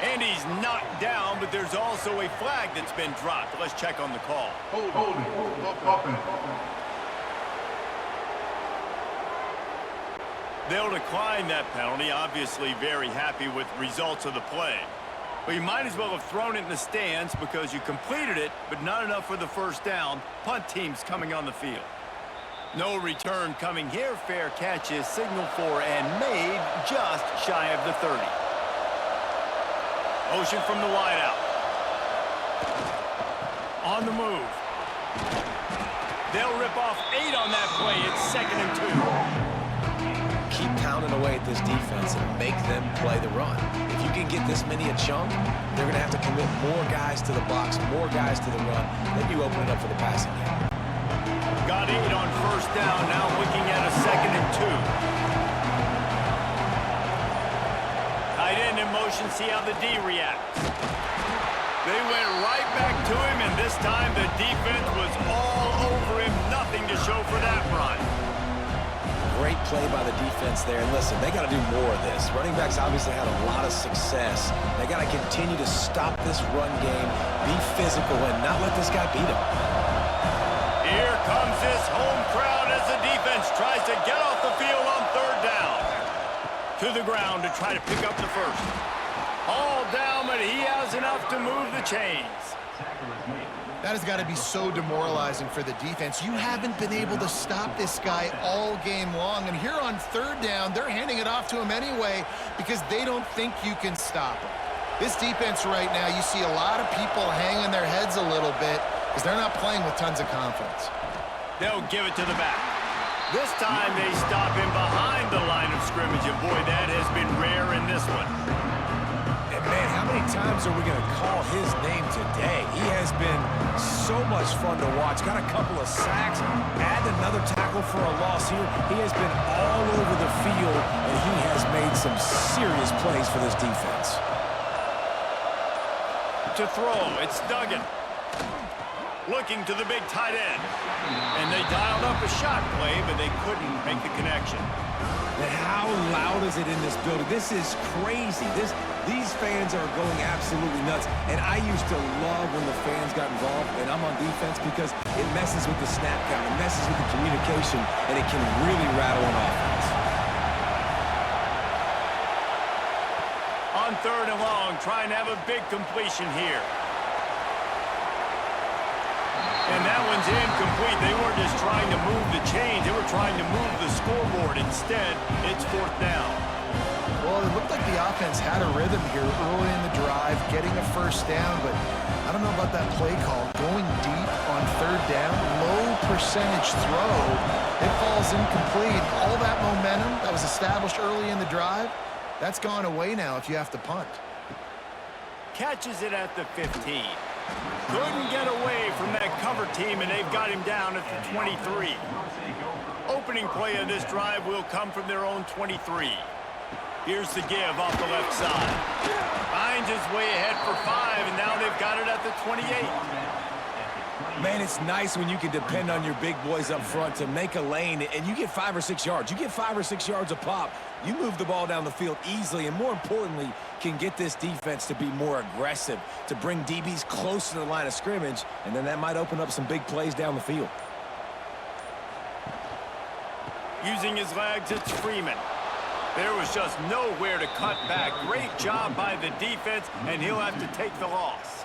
And he's knocked down, but there's also a flag that's been dropped. Let's check on the call. Holding. Offense. They'll decline that penalty, obviously very happy with results of the play. But you might as well have thrown it in the stands because you completed it, but not enough for the first down. Punt team's coming on the field. No return coming here. Fair catch is signaled for and made just shy of the 30. Motion from the wideout. On the move. They'll rip off 8 on that play. It's 2nd and 2. Keep pounding away at this defense and make them play the run. If you can get this many a chunk, they're going to have to commit more guys to the box, more guys to the run. Then you open it up for the passing game. Got 8 on first down. Now looking at a 2nd and 2. Tight end in motion. See how the D reacts. They went right back to him, and this time the defense was all over him. Nothing to show for that run. Great play by the defense there. And listen, they got to do more of this. Running backs obviously had a lot of success. They got to continue to stop this run game, be physical, and not let this guy beat them. Here comes this home crowd as the defense tries to get off the field on 3rd down. To the ground to try to pick up the first. All down, but he has enough to move the chains. That has got to be so demoralizing for the defense. You haven't been able to stop this guy all game long. And here on 3rd down, they're handing it off to him anyway because they don't think you can stop him. This defense right now, you see a lot of people hanging their heads a little bit because they're not playing with tons of confidence. They'll give it to the back. This time they stop him behind the line of scrimmage. And boy, that has been rare in this one. Man, how many times are we going to call his name today? He has been so much fun to watch. Got a couple of sacks, add another tackle for a loss here. He has been all over the field, and he has made some serious plays for this defense. To throw, it's Duggan. Looking to the big tight end. And they dialed up a shot play, but they couldn't make the connection. And how loud is it in this building? This is crazy. These fans are going absolutely nuts. And I used to love when the fans got involved, and I'm on defense because it messes with the snap count, it messes with the communication, and it can really rattle an offense. On 3rd and long, trying to have a big completion here. And that one's incomplete. They weren't just trying to move the chains. They were trying to move the scoreboard. Instead, it's 4th down. Well, it looked like the offense had a rhythm here early in the drive, getting a first down, but I don't know about that play call. Going deep on 3rd down, low percentage throw, it falls incomplete. All that momentum that was established early in the drive, that's gone away now if you have to punt. Catches it at the 15. Couldn't get away from that cover team, and they've got him down at the 23. Opening play of this drive will come from their own 23. Here's the give off the left side. Finds his way ahead for 5, and now they've got it at the 28. Man, it's nice when you can depend on your big boys up front to make a lane, and you get 5 or 6 yards. You get 5 or 6 yards a pop. You move the ball down the field easily, and more importantly, can get this defense to be more aggressive, to bring DBs close to the line of scrimmage, and then that might open up some big plays down the field. Using his legs, it's Freeman. There was just nowhere to cut back. Great job by the defense, and he'll have to take the loss.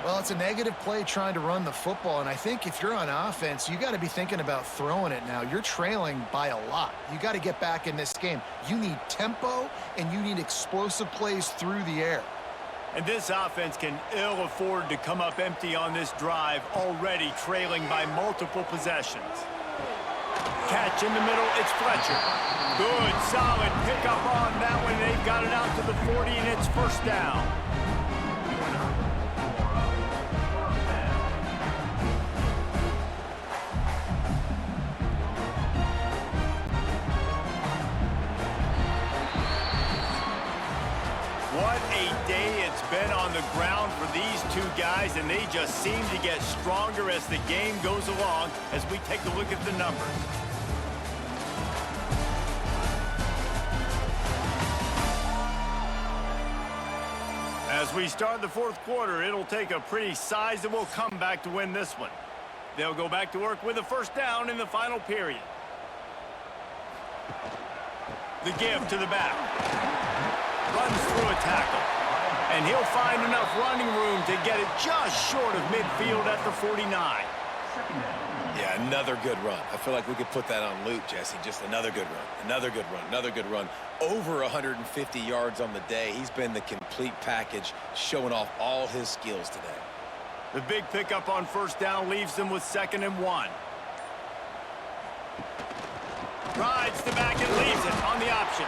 Well, it's a negative play trying to run the football, and I think if you're on offense, you got to be thinking about throwing it now. You're trailing by a lot. You got to get back in this game. You need tempo, and you need explosive plays through the air. And this offense can ill afford to come up empty on this drive, already trailing by multiple possessions. Catch in the middle, it's Fletcher. Good, solid pickup on that one. They've got it out to the 40, and it's first down. What a day it's been on the ground for these two guys, and they just seem to get stronger as the game goes along as we take a look at the numbers. As we start the fourth quarter, it'll take a pretty sizable comeback to win this one. They'll go back to work with a first down in the final period. The give to the back. Runs through a tackle. And he'll find enough running room to get it just short of midfield at the 49. Yeah, another good run. I feel like we could put that on loop, Jesse. Just another good run, another good run, another good run. Over 150 yards on the day. He's been the complete package, showing off all his skills today. The big pickup on first down leaves them with 2nd and 1. Rides the back and leaves it on the option.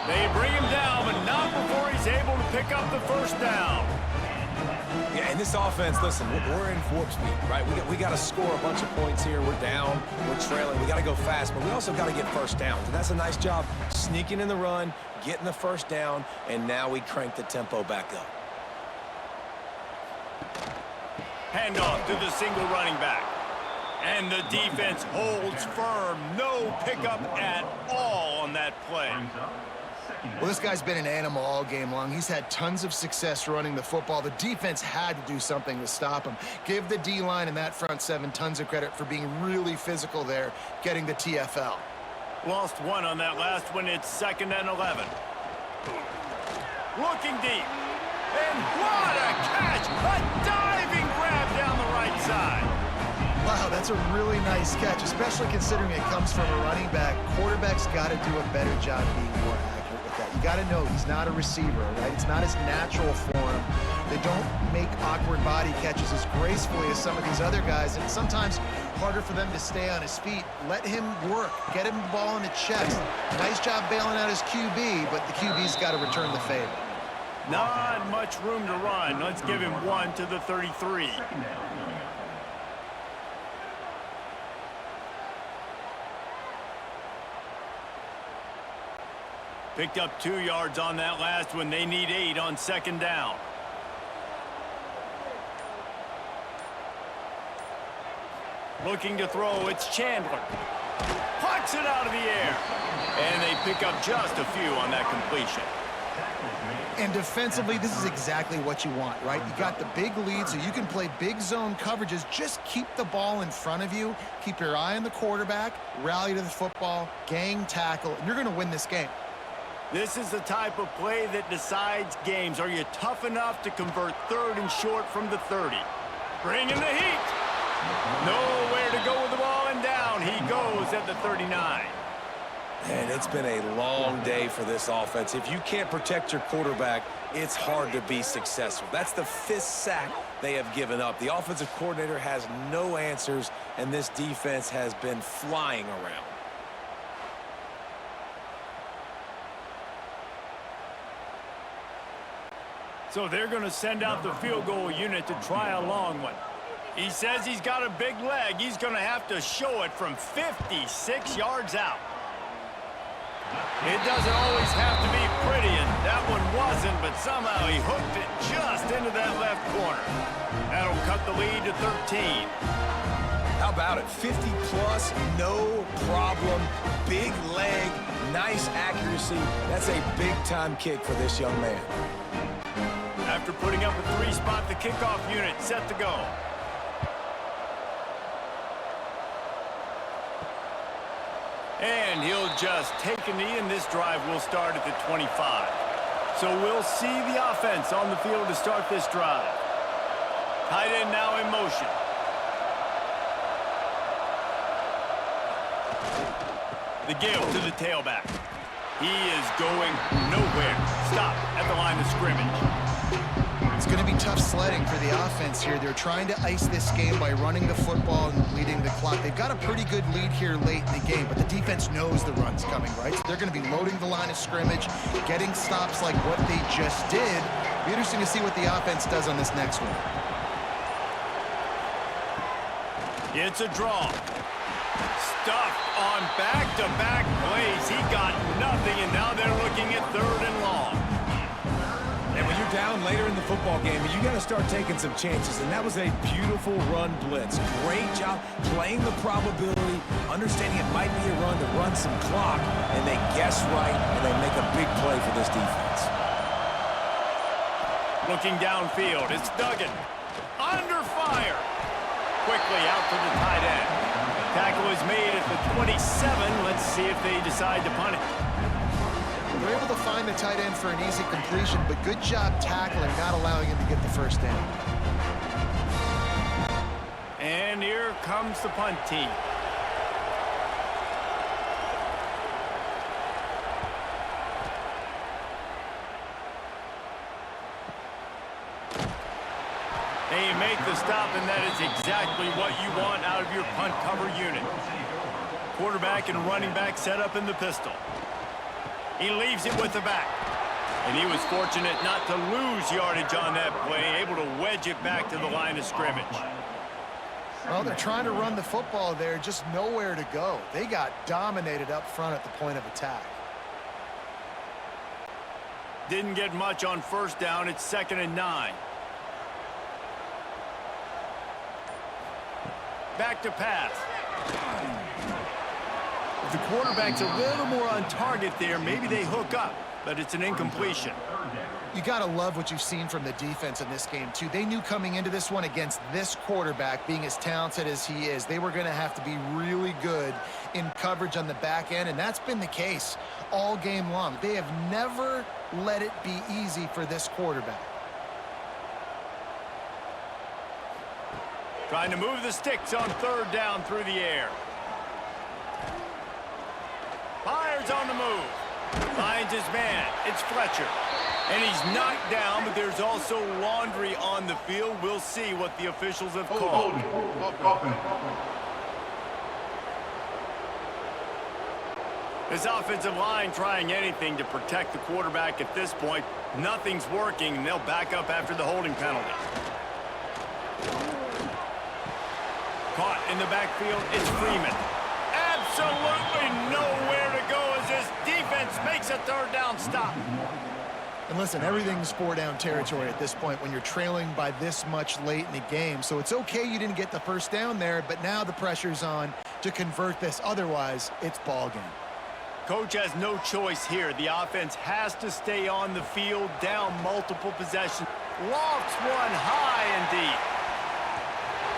They bring him down, but not before he's able to pick up the first down. Yeah, and this offense, listen, we're in warp speed, right? We got to score a bunch of points here. We're down, we're trailing. We got to go fast, but we also got to get first downs. And that's a nice job sneaking in the run, getting the first down, and now we crank the tempo back up. Handoff to the single running back. And the defense holds firm. No pickup at all on that play. Well, this guy's been an animal all game long. He's had tons of success running the football. The defense had to do something to stop him. Give the D-line and that front seven tons of credit for being really physical there, getting the TFL. Lost one on that last one. It's 2nd and 11. Looking deep. And what a catch! A diving grab down the right side. Wow, that's a really nice catch, especially considering it comes from a running back. Quarterback's got to do a better job being more accurate with that. You got to know he's not a receiver, right? It's not his natural form. They don't make awkward body catches as gracefully as some of these other guys, and it's sometimes harder for them to stay on his feet. Let him work. Get him the ball in the chest. Nice job bailing out his QB, but the QB's got to return the favor. Not much room to run. Let's give him one to the 33. Picked up 2 yards on that last one. They need 8 on 2nd down. Looking to throw, it's Chandler. Pucks it out of the air. And they pick up just a few on that completion. And defensively, this is exactly what you want, right? You got the big lead, so you can play big zone coverages. Just keep the ball in front of you. Keep your eye on the quarterback. Rally to the football. Gang tackle. And you're going to win this game. This is the type of play that decides games. Are you tough enough to convert 3rd and short from the 30? Bring in the heat. Nowhere to go with the ball, and down he goes at the 39. And it's been a long day for this offense. If you can't protect your quarterback, it's hard to be successful. That's the 5th sack they have given up. The offensive coordinator has no answers, and this defense has been flying around. So they're going to send out the field goal unit to try a long one. He says he's got a big leg. He's going to have to show it from 56 yards out. It doesn't always have to be pretty, and that one wasn't, but somehow he hooked it just into that left corner. That'll cut the lead to 13. How about it? 50-plus, no problem. Big leg, nice accuracy. That's a big-time kick for this young man. After putting up a 3-spot, the kickoff unit set to go. And he'll just take a knee, and this drive will start at the 25. So we'll see the offense on the field to start this drive. Tight end now in motion. The give to the tailback. He is going nowhere. Stop at the line of scrimmage. sledding for the offense here. They're trying to ice this game by running the football and leading the clock. They've got a pretty good lead here late in the game, but the defense knows the run's coming, right? So they're going to be loading the line of scrimmage, getting stops like what they just did. It'll be interesting to see what the offense does on this next one. It's a draw. Stuffed on back-to-back plays. He got nothing, and now they're looking at 3rd and long. And when you're down later in the football game, you got to start taking some chances, and that was a beautiful run blitz. Great job playing the probability, understanding it might be a run to run some clock, and they guess right, and they make a big play for this defense. Looking downfield, it's Duggan. Under fire. Quickly out to the tight end. Tackle is made at the 27. Let's see if they decide to punt it. They're able to find the tight end for an easy completion, but good job tackling, not allowing him to get the first down. And here comes the punt team. They make the stop, and that is exactly what you want out of your punt cover unit. Quarterback and running back set up in the pistol. He leaves it with the back. And he was fortunate not to lose yardage on that play, able to wedge it back to the line of scrimmage. Well, they're trying to run the football there, just nowhere to go. They got dominated up front at the point of attack. Didn't get much on first down. It's 2nd and 9. Back to pass. If the quarterback's a little more on target there, maybe they hook up, but it's an incompletion. You got to love what you've seen from the defense in this game, too. They knew coming into this one against this quarterback, being as talented as he is, they were going to have to be really good in coverage on the back end, and that's been the case all game long. They have never let it be easy for this quarterback. Trying to move the sticks on 3rd down through the air. Fires on the move. Finds his man. It's Fletcher. And he's knocked down, but there's also laundry on the field. We'll see what the officials have called. This offensive line trying anything to protect the quarterback at this point. Nothing's working, and they'll back up after the holding penalty. Caught in the backfield, it's Freeman. Absolutely nowhere to go as this defense makes a 3rd down stop. And listen, everything's 4-down territory at this point when you're trailing by this much late in the game. So it's okay you didn't get the first down there, but now the pressure's on to convert this. Otherwise, it's ball game. Coach has no choice here. The offense has to stay on the field, down multiple possessions. Lofts one high and deep.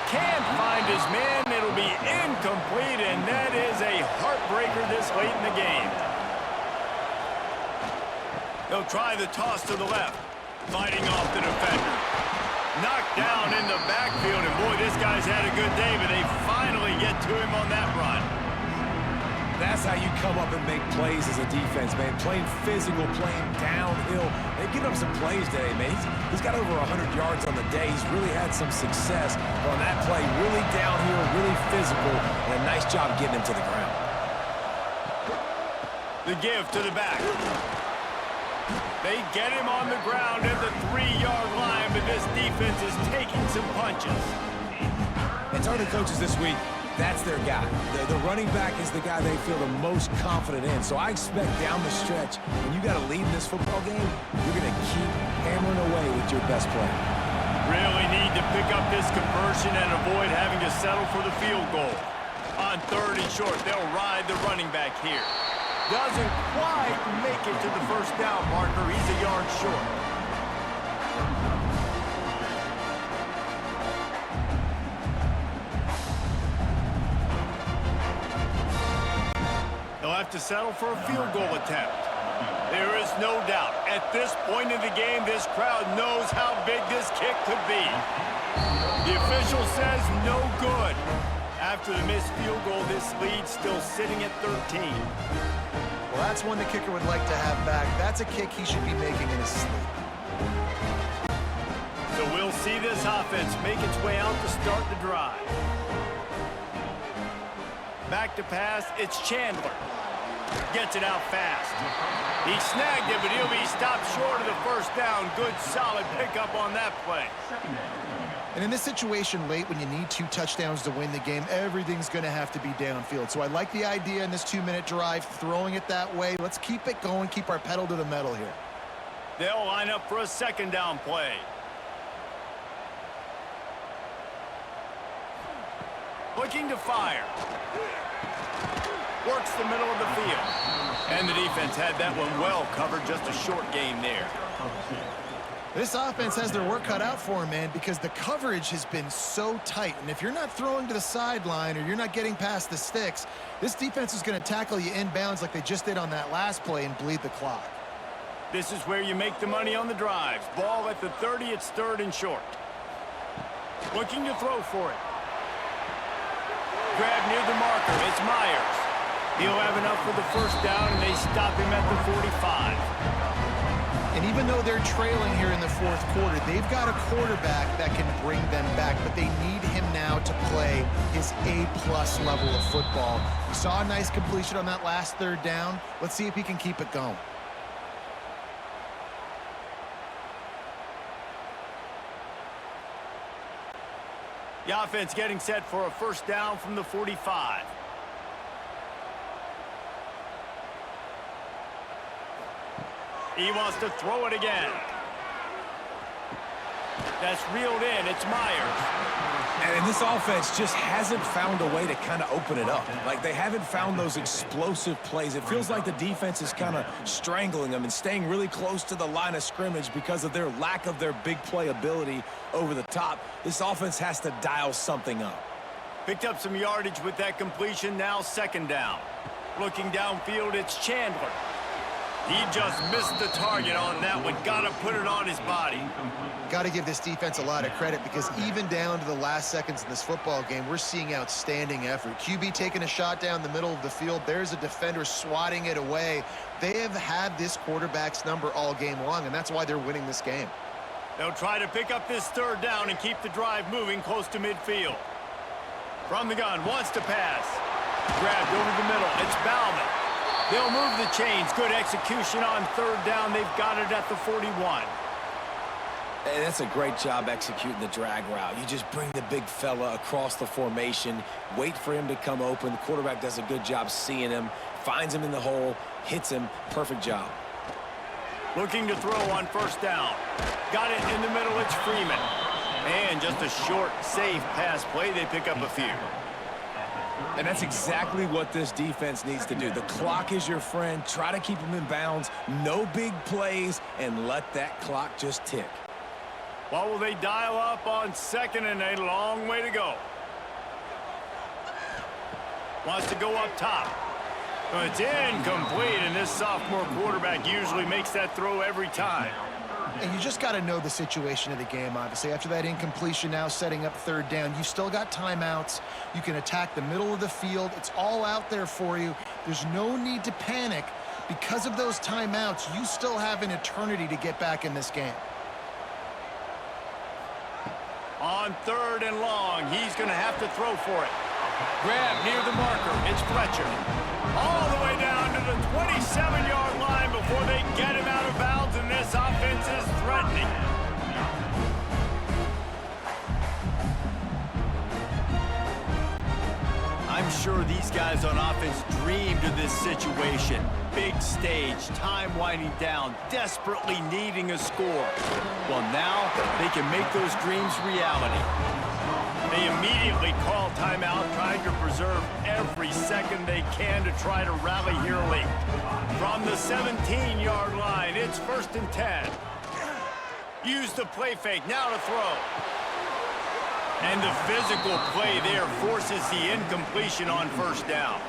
Can't find his man. It'll be incomplete, and that is a heartbreaker this late in the game. They'll try the toss to the left. Fighting off the defender. Knocked down in the backfield, and boy, this guy's had a good day, but they finally get to him on that run. That's how you come up and make plays as a defense, man. Playing physical, playing downhill. They've given up some plays today, man. He's got over 100 yards on the day. He's really had some success on that play. Really downhill, really physical, and a nice job getting him to the ground. The give to the back. They get him on the ground at the 3-yard line, but this defense is taking some punches. And talking to coaches this week, that's their guy. The running back is the guy they feel the most confident in. So I expect down the stretch, when you got to lead in this football game, you're going to keep hammering away with your best player. Really need to pick up this conversion and avoid having to settle for the field goal. On 3rd and short, they'll ride the running back here. Doesn't quite make it to the first down marker. He's a yard short. They'll have to settle for a field goal attempt. There is no doubt. At this point in the game, this crowd knows how big this kick could be. The official says no good. After the missed field goal, this lead still sitting at 13. Well, that's one the kicker would like to have back. That's a kick he should be making in his sleep. So we'll see this offense make its way out to start the drive. Back to pass, it's Chandler. Gets it out fast. He snagged it, but he'll be stopped short of the first down. Good, solid pickup on that play. And in this situation late when you need 2 touchdowns to win the game, everything's going to have to be downfield. So I like the idea in this 2-minute drive, throwing it that way. Let's keep it going, keep our pedal to the metal here. They'll line up for a second down play. Looking to fire. Works the middle of the field. And the defense had that one well covered, just a short gain there. This offense has their work cut out for them, man, because the coverage has been so tight. And if you're not throwing to the sideline or you're not getting past the sticks, this defense is going to tackle you inbounds like they just did on that last play and bleed the clock. This is where you make the money on the drives. Ball at the 30, it's 3rd and short. Looking to throw for it. Grab near the marker, it's Myers. He'll have enough for the first down, and they stop him at the 45. And even though they're trailing here in the 4th quarter, they've got a quarterback that can bring them back, but they need him now to play his A-plus level of football. We saw a nice completion on that last 3rd down. Let's see if he can keep it going. The offense getting set for a first down from the 45. He wants to throw it again. That's reeled in. It's Myers. And this offense just hasn't found a way to kind of open it up. Like, they haven't found those explosive plays. It feels like the defense is kind of strangling them and staying really close to the line of scrimmage because of their lack of their big play ability over the top. This offense has to dial something up. Picked up some yardage with that completion. Now 2nd down. Looking downfield, it's Chandler. He just missed the target on that one. Got to put it on his body. Got to give this defense a lot of credit because even down to the last seconds in this football game, we're seeing outstanding effort. QB taking a shot down the middle of the field. There's a defender swatting it away. They have had this quarterback's number all game long, and that's why they're winning this game. They'll try to pick up this 3rd down and keep the drive moving close to midfield. From the gun, wants to pass. Grabbed over the middle. It's Bauman. They'll move the chains. Good execution on 3rd down. They've got it at the 41. And that's a great job executing the drag route. You just bring the big fella across the formation, wait for him to come open. The quarterback does a good job seeing him, finds him in the hole, hits him. Perfect job. Looking to throw on 1st down. Got it in the middle. It's Freeman. And just a short, safe pass play. They pick up a few. And that's exactly what this defense needs to do. The clock is your friend. Try to keep them in bounds. No big plays, and let that clock just tick. What will they dial up on 2nd and a long way to go? Wants to go up top. It's incomplete, and this sophomore quarterback usually makes that throw every time. And you just got to know the situation of the game, obviously. After that incompletion, now setting up 3rd down, you've still got timeouts. You can attack the middle of the field. It's all out there for you. There's no need to panic. Because of those timeouts, you still have an eternity to get back in this game. On 3rd and long, he's going to have to throw for it. Grab near the marker. It's Fletcher. All the way down to the 27-yard line before they get him out of bounds, and this offense is threatening. I'm sure these guys on offense dreamed of this situation. Big stage, time winding down, desperately needing a score. Well, now they can make those dreams reality. They immediately call timeout, trying to preserve every second they can to try to rally here late. From the 17-yard line, it's 1st and 10. Use the play fake, now to throw. And the physical play there forces the incompletion on 1st down.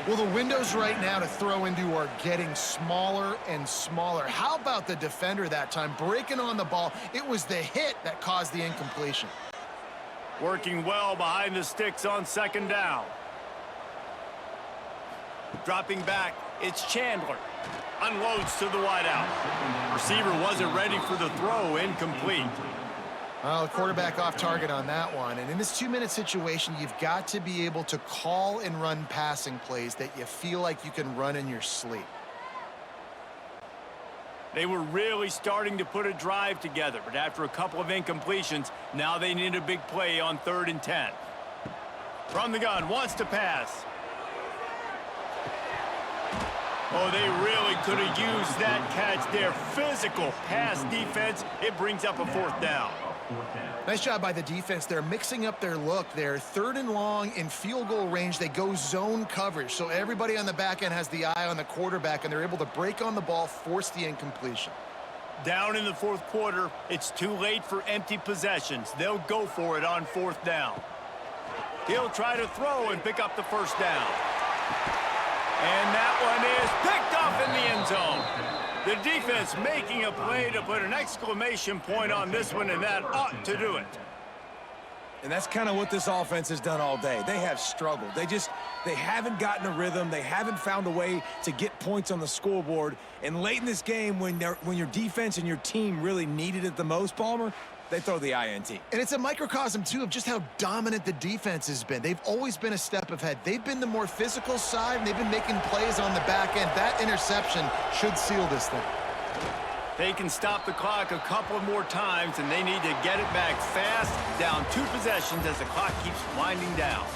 Well, the windows right now to throw into are getting smaller and smaller. How about the defender that time breaking on the ball? It was the hit that caused the incompletion. Working well behind the sticks on 2nd down. Dropping back, it's Chandler. Unloads to the wideout. Receiver wasn't ready for the throw, incomplete. Well, the quarterback off target on that one. And in this 2-minute situation, you've got to be able to call and run passing plays that you feel like you can run in your sleep. They were really starting to put a drive together, but after a couple of incompletions, now they need a big play on 3rd and 10. From the gun, wants to pass. Oh, they really could have used that catch there. Physical pass defense. It brings up a 4th down. Nice job by the defense. They're mixing up their look. They're 3rd and long in field goal range. They go zone coverage. So everybody on the back end has the eye on the quarterback, and they're able to break on the ball, force the incompletion. Down in the 4th quarter, it's too late for empty possessions. They'll go for it on 4th down. He'll try to throw and pick up the 1st down. And that one is picked off in the end zone. The defense making a play to put an exclamation point on this one, and that ought to do it. And that's kind of what this offense has done all day. They have struggled. They haven't gotten a rhythm. They haven't found a way to get points on the scoreboard. And late in this game, when your defense and your team really needed it the most, Palmer, they throw the INT. And it's a microcosm, too, of just how dominant the defense has been. They've always been a step ahead. They've been the more physical side, and they've been making plays on the back end. That interception should seal this thing. They can stop the clock a couple more times, and they need to get it back fast, down 2 possessions as the clock keeps winding down.